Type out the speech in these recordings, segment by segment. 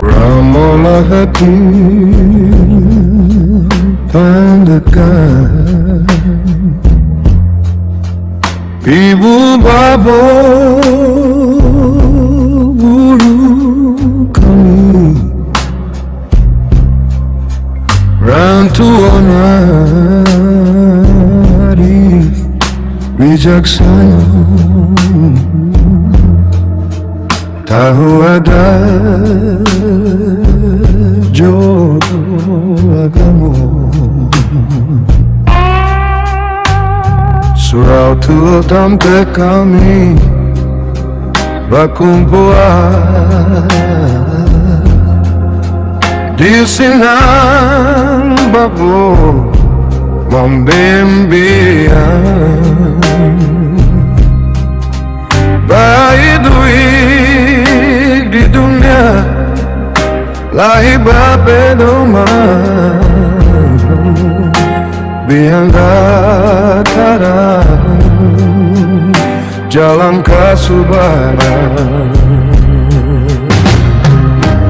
Ramolan Khatib Pandekar, ibu bapa guru kami, rantuan arif bijaksana, tahu adat jodoh agama, surau tua tempat kami berkumpul di sinan babu membimbing baik duit di dunia lahir berpedoman biang dataran jalan kesubaran.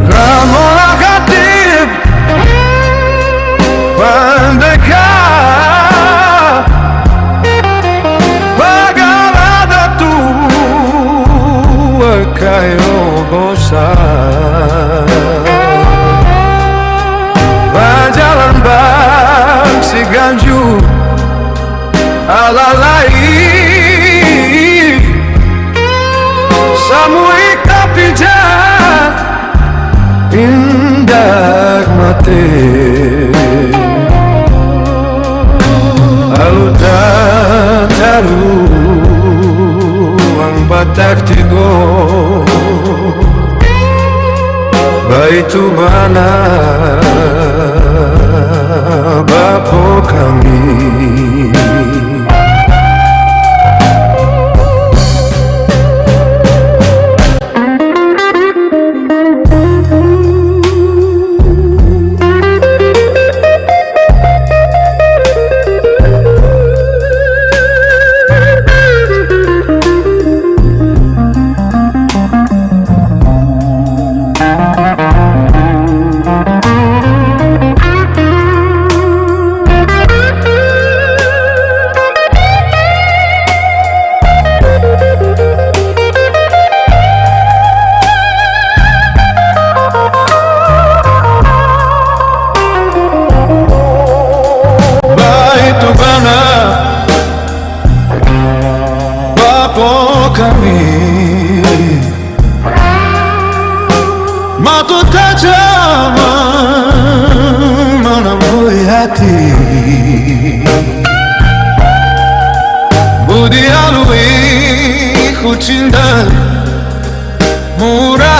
Ramolan Khatib Pandekar, bagala tua KAYO BOSAR, berjalan bangsi ganju adalah samuik tapi jahat indah mati lalu taru ang batak tigo baitu mana bapo kami. Kami mata tajam menemui hati, budi alui ku cinta murah,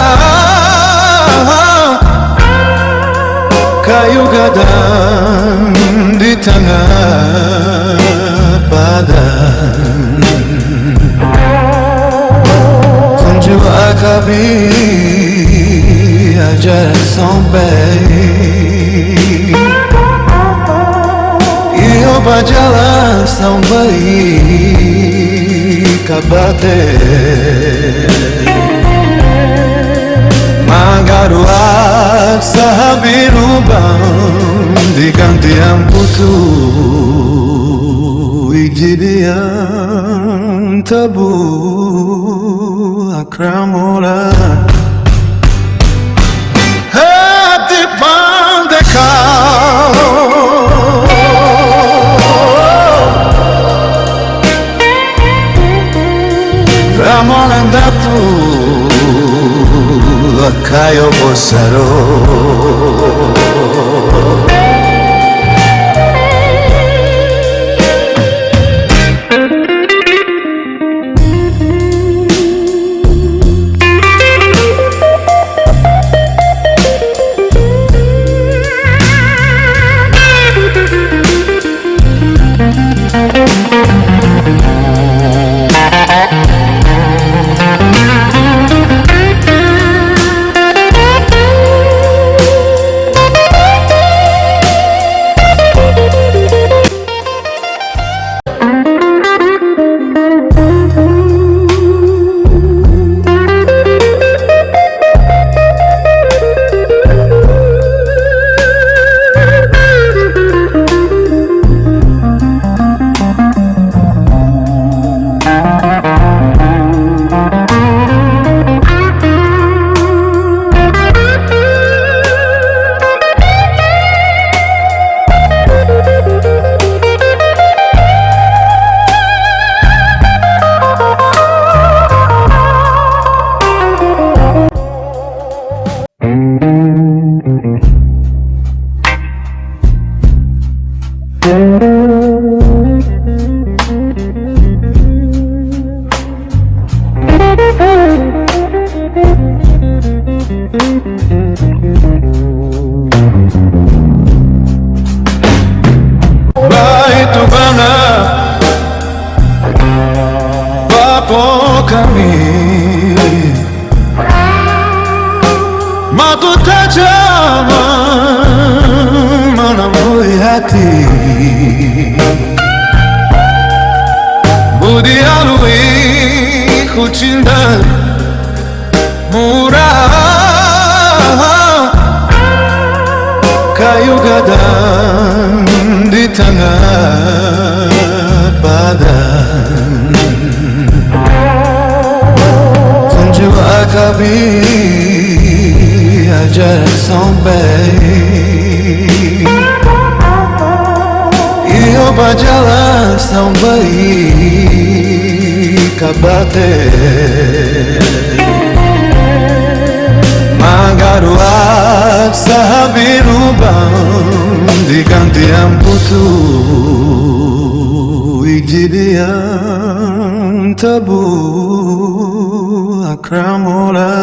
kayu gadang di tengah badan. Jua kami ajar sampai iyo berjalan sampai kepada magaruak sahabiru bang diganti yang putu ijidian tabu Ramolan Khatib Pandekar, Ramolan datu KAYO BOSAR. hati, budi alui ku cinta murah, kayu gadang di tengah badan, tunjuk akabi ajar sampai iyo berjalan sampai kepada Magaruak sahabirubang diganti yang putu Ijidian tabu akramola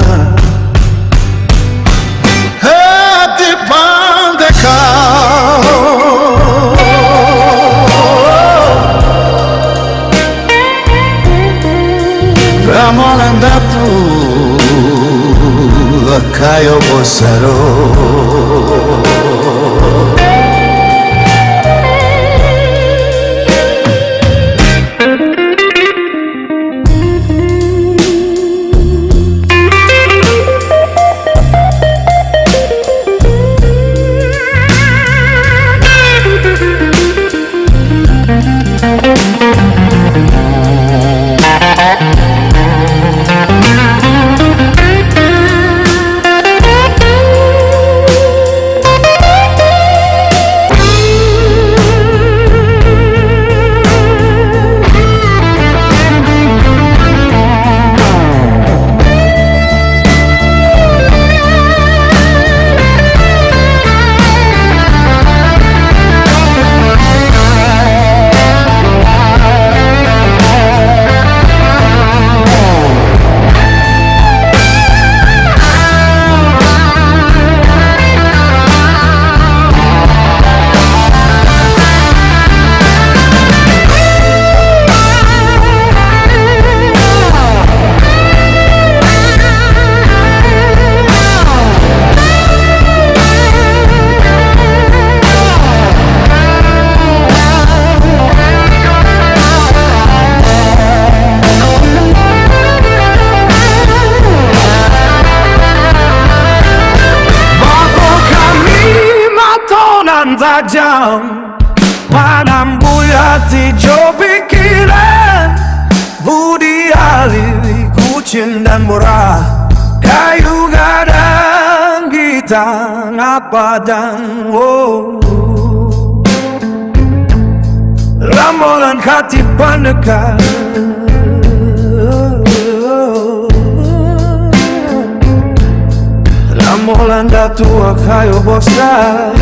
Hati Pandekar Ramolan KAYO BOSAR tajam menambui hati jo pikiran budi alih kucing dan murah kayu gadang gitang padang Ramolan Khatib Pandekar Ramolan datua KAYO BOSAR